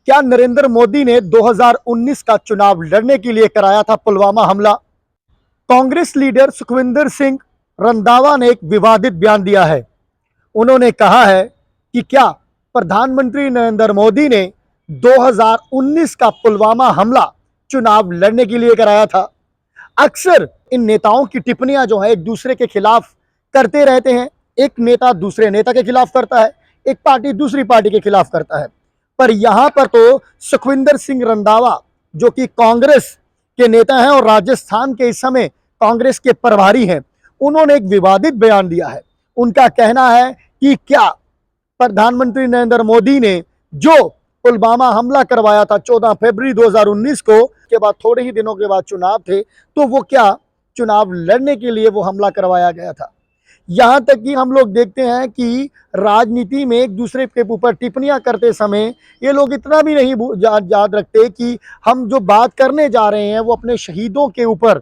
क्या नरेंद्र मोदी ने 2019 का चुनाव लड़ने के लिए कराया था पुलवामा हमला? कांग्रेस लीडर सुखविंदर सिंह रंधावा ने एक विवादित बयान दिया है। उन्होंने कहा है कि क्या प्रधानमंत्री नरेंद्र मोदी ने 2019 का पुलवामा हमला चुनाव लड़ने के लिए कराया था। अक्सर इन नेताओं की टिप्पणियां जो है एक दूसरे के खिलाफ करते रहते हैं। एक नेता दूसरे नेता के खिलाफ करता है, एक पार्टी दूसरी पार्टी के खिलाफ करता है। पर यहां पर तो सुखविंदर सिंह रंधावा जो कि कांग्रेस के नेता हैं और राजस्थान के इस समय कांग्रेस के प्रभारी हैं, उन्होंने एक विवादित बयान दिया है। उनका कहना है कि क्या प्रधानमंत्री नरेंद्र मोदी ने जो पुलवामा हमला करवाया था 14 फरवरी 2019 को, के बाद थोड़े ही दिनों के बाद चुनाव थे, तो वो क्या चुनाव लड़ने के लिए वो हमला करवाया गया था। यहां तक कि हम लोग देखते हैं कि राजनीति में एक दूसरे के ऊपर टिप्पणियां करते समय ये लोग इतना भी नहीं याद रखते कि हम जो बात करने जा रहे हैं वो अपने शहीदों के ऊपर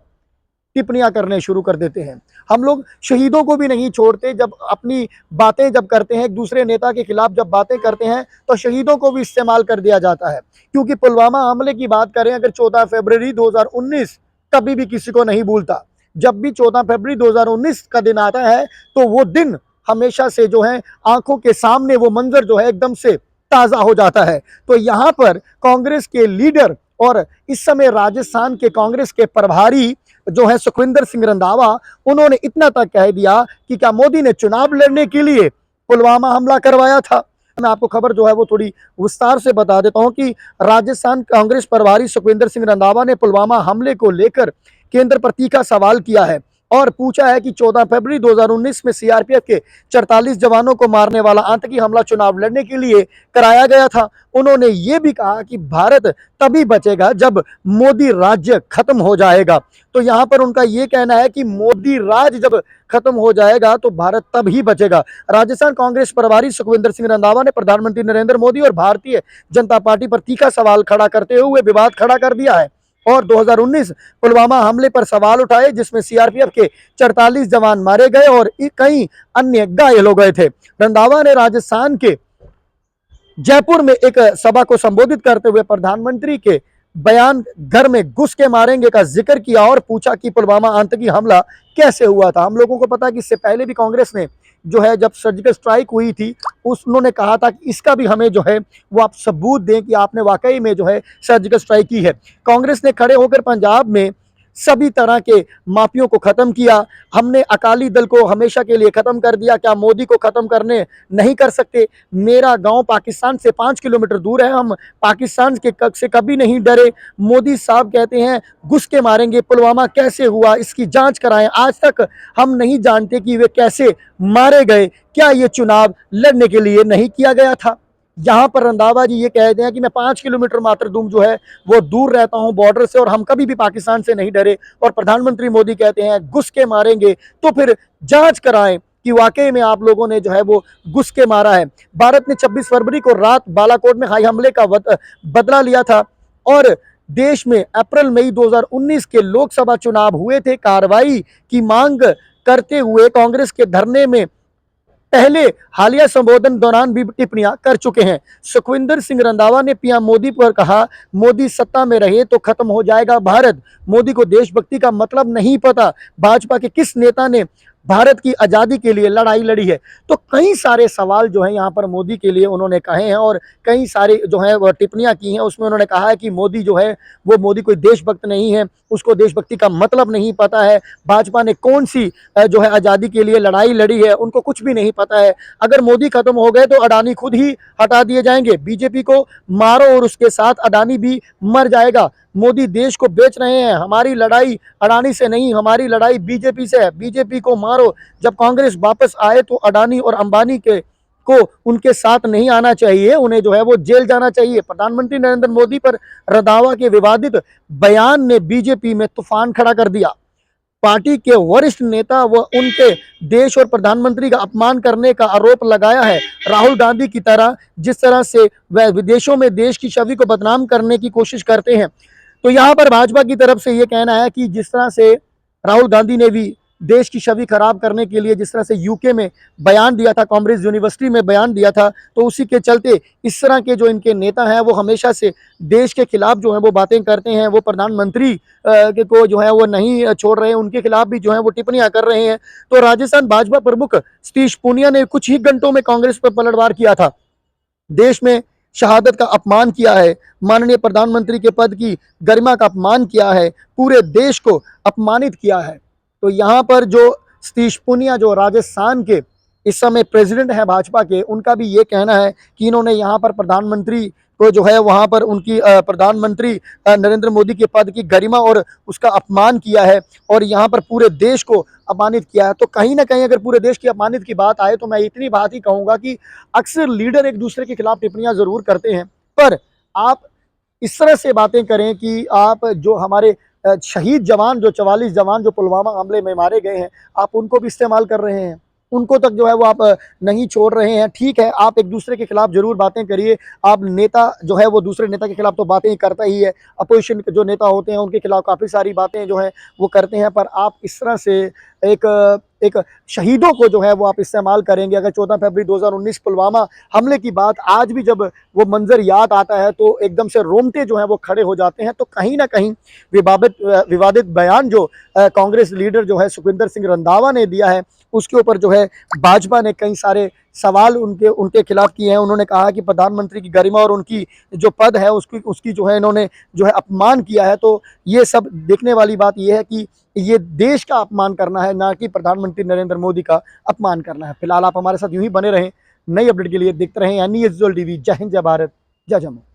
टिप्पणियां करने शुरू कर देते हैं। हम लोग शहीदों को भी नहीं छोड़ते। जब अपनी बातें जब करते हैं, एक दूसरे नेता के खिलाफ जब बातें करते हैं, तो शहीदों को भी इस्तेमाल कर दिया जाता है। क्योंकि पुलवामा हमले की बात करें, अगर 14 फरवरी 2019 कभी भी किसी को नहीं भूलता। जब भी 14 फरवरी 2019 का दिन आता है तो वो दिन हमेशा से जो है आंखों के सामने वो मंजर जो है एकदम से ताजा हो जाता है। तो यहाँ पर कांग्रेस के लीडर और इस समय राजस्थान के कांग्रेस के प्रभारी जो है सुखविंदर सिंह रंधावा, उन्होंने इतना तक कह दिया कि क्या मोदी ने चुनाव लड़ने के लिए पुलवामा हमला करवाया था। मैं आपको खबर जो है वो थोड़ी विस्तार से बता देता हूं कि राजस्थान कांग्रेस प्रभारी सुखविंदर सिंह रंधावा ने पुलवामा हमले को लेकर केंद्र पर तीखा सवाल किया है और पूछा है कि 14 फरवरी 2019 में सीआरपीएफ के 44 जवानों को मारने वाला आतंकी हमला चुनाव लड़ने के लिए कराया गया था। उन्होंने ये भी कहा कि भारत तभी बचेगा जब मोदी राज्य खत्म हो जाएगा। तो यहाँ पर उनका ये कहना है कि मोदी राज जब खत्म हो जाएगा तो भारत तब ही बचेगा। राजस्थान कांग्रेस प्रभारी सुखविंदर सिंह रंधावा ने प्रधानमंत्री नरेंद्र मोदी और भारतीय जनता पार्टी पर तीखा सवाल खड़ा करते हुए विवाद खड़ा कर दिया है और 2019 पुलवामा हमले पर सवाल उठाए, जिसमें सीआरपीएफ के 44 जवान मारे गए और कई अन्य घायल हो गए थे। रंधावा ने राजस्थान के जयपुर में एक सभा को संबोधित करते हुए प्रधानमंत्री के बयान घर में घुस के मारेंगे का जिक्र किया और पूछा कि पुलवामा आतंकी हमला कैसे हुआ था। हम लोगों को पता है कि इससे पहले भी कांग्रेस ने जो है जब सर्जिकल स्ट्राइक हुई थी उन्होंने कहा था कि इसका भी हमें जो है वो आप सबूत दें कि आपने वाकई में जो है सर्जिकल स्ट्राइक की है। कांग्रेस ने खड़े होकर पंजाब में सभी तरह के माफियों को खत्म किया। हमने अकाली दल को हमेशा के लिए खत्म कर दिया, क्या मोदी को खत्म करने नहीं कर सकते। मेरा गांव पाकिस्तान से 5 किलोमीटर दूर है, हम पाकिस्तान के से कभी नहीं डरे। मोदी साहब कहते हैं घुस के मारेंगे। पुलवामा कैसे हुआ इसकी जांच कराएं। आज तक हम नहीं जानते कि वे कैसे मारे गए। क्या ये चुनाव लड़ने के लिए नहीं किया गया था। यहाँ पर रंधावा जी ये कहते हैं कि मैं 5 किलोमीटर मात्र जो है वो दूर रहता हूँ बॉर्डर से और हम कभी भी पाकिस्तान से नहीं डरे। और प्रधानमंत्री मोदी कहते हैं घुस के मारेंगे, तो फिर जांच कराएं कि वाकई में आप लोगों ने जो है वो घुस के मारा है। भारत ने 26 फरवरी को रात बालाकोट में हवाई हमले का बदला लिया था और देश में अप्रैल मई 2019 के लोकसभा चुनाव हुए थे। कार्रवाई की मांग करते हुए कांग्रेस के धरने में पहले हालिया संबोधन दौरान भी टिप्पणियां कर चुके हैं। सुखविंदर सिंह रंधावा ने पीएम मोदी पर कहा मोदी सत्ता में रहे तो खत्म हो जाएगा भारत। मोदी को देशभक्ति का मतलब नहीं पता। भाजपा के किस नेता ने भारत की आजादी के लिए लड़ाई लड़ी है। तो कई सारे सवाल जो है यहाँ पर मोदी के लिए उन्होंने कहे हैं और कई सारे जो है वह टिप्पणियां की हैं। उसमें उन्होंने कहा है कि मोदी जो है वो मोदी कोई देशभक्त नहीं है, उसको देशभक्ति का मतलब नहीं पता है। भाजपा ने कौन सी जो है आज़ादी के लिए लड़ाई लड़ी है उनको कुछ भी नहीं पता है। अगर मोदी खत्म हो गए तो अडानी खुद ही हटा दिए जाएंगे। बीजेपी को मारो और उसके साथ अडानी भी मर जाएगा। मोदी देश को बेच रहे हैं। हमारी लड़ाई अडानी से नहीं, हमारी लड़ाई बीजेपी से है। बीजेपी को मारो। जब कांग्रेस वापस आए तो अडानी और अंबानी को उनके साथ नहीं आना चाहिए, उन्हें जो है वो जेल जाना चाहिए। प्रधानमंत्री नरेंद्र मोदी पर रंधावा के विवादित बयान ने बीजेपी में तूफान खड़ा कर दिया। पार्टी के वरिष्ठ नेता व उनके देश और प्रधानमंत्री का अपमान करने का आरोप लगाया है। राहुल गांधी की तरह जिस तरह से वह विदेशों में देश की छवि को बदनाम करने की कोशिश करते हैं, तो यहाँ पर भाजपा की तरफ से ये कहना है कि जिस तरह से राहुल गांधी ने भी देश की छवि खराब करने के लिए जिस तरह से यूके में बयान दिया था, काम्ब्रिज यूनिवर्सिटी में बयान दिया था, तो उसी के चलते इस तरह के जो इनके नेता हैं वो हमेशा से देश के खिलाफ जो है वो बातें करते हैं। वो प्रधानमंत्री को जो है वो नहीं छोड़ रहे हैं, उनके खिलाफ भी जो है वो टिप्पणियां कर रहे हैं। तो राजस्थान भाजपा प्रमुख सतीश पूनिया ने कुछ ही घंटों में कांग्रेस पर पलटवार किया था, देश में शहादत का अपमान किया है, माननीय प्रधानमंत्री के पद की गरिमा का अपमान किया है, पूरे देश को अपमानित किया है। तो यहाँ पर जो सतीश पूनिया जो राजस्थान के इस समय प्रेसिडेंट है भाजपा के, उनका भी ये कहना है कि इन्होंने यहाँ पर प्रधानमंत्री को जो है वहाँ पर उनकी प्रधानमंत्री नरेंद्र मोदी के पद की गरिमा और उसका अपमान किया है और यहाँ पर पूरे देश को अपमानित किया है। तो कहीं ना कहीं अगर पूरे देश की अपमानित की बात आए तो मैं इतनी बात ही कहूँगा कि अक्सर लीडर एक दूसरे के खिलाफ टिप्पणियां जरूर करते हैं, पर आप इस तरह से बातें करें कि आप जो हमारे शहीद जवान जो 44 जवान जो पुलवामा हमले में मारे गए हैं, आप उनको भी इस्तेमाल कर रहे हैं, उनको तक जो है वो आप नहीं छोड़ रहे हैं। ठीक है, आप एक दूसरे के खिलाफ जरूर बातें करिए, आप नेता जो है वो दूसरे नेता के खिलाफ तो बातें ही करता ही है, अपोजिशन के जो नेता होते हैं उनके खिलाफ काफ़ी सारी बातें जो है वो करते हैं, पर आप इस तरह से एक एक शहीदों को जो है वो आप इस्तेमाल करेंगे। अगर 14 फरवरी 2019 पुलवामा हमले की बात आज भी जब वो मंजर याद आता है तो एकदम से रोंगटे जो है वो खड़े हो जाते हैं। तो कहीं ना कहीं विवादित बयान जो कांग्रेस लीडर जो है सुखविंदर सिंह रंधावा ने दिया है, उसके ऊपर जो है भाजपा ने कई सारे सवाल उनके खिलाफ किए हैं। उन्होंने कहा कि प्रधानमंत्री की गरिमा और उनकी जो पद है उसकी जो है इन्होंने जो है अपमान किया है। तो ये सब देखने वाली बात ये है कि ये देश का अपमान करना है, ना कि प्रधानमंत्री नरेंद्र मोदी का अपमान करना है। फिलहाल आप हमारे साथ यूं ही बने रहें, नई अपडेट के लिए देखते रहें NES टीवी। जय हिंद, जय भारत, जय जम्मू।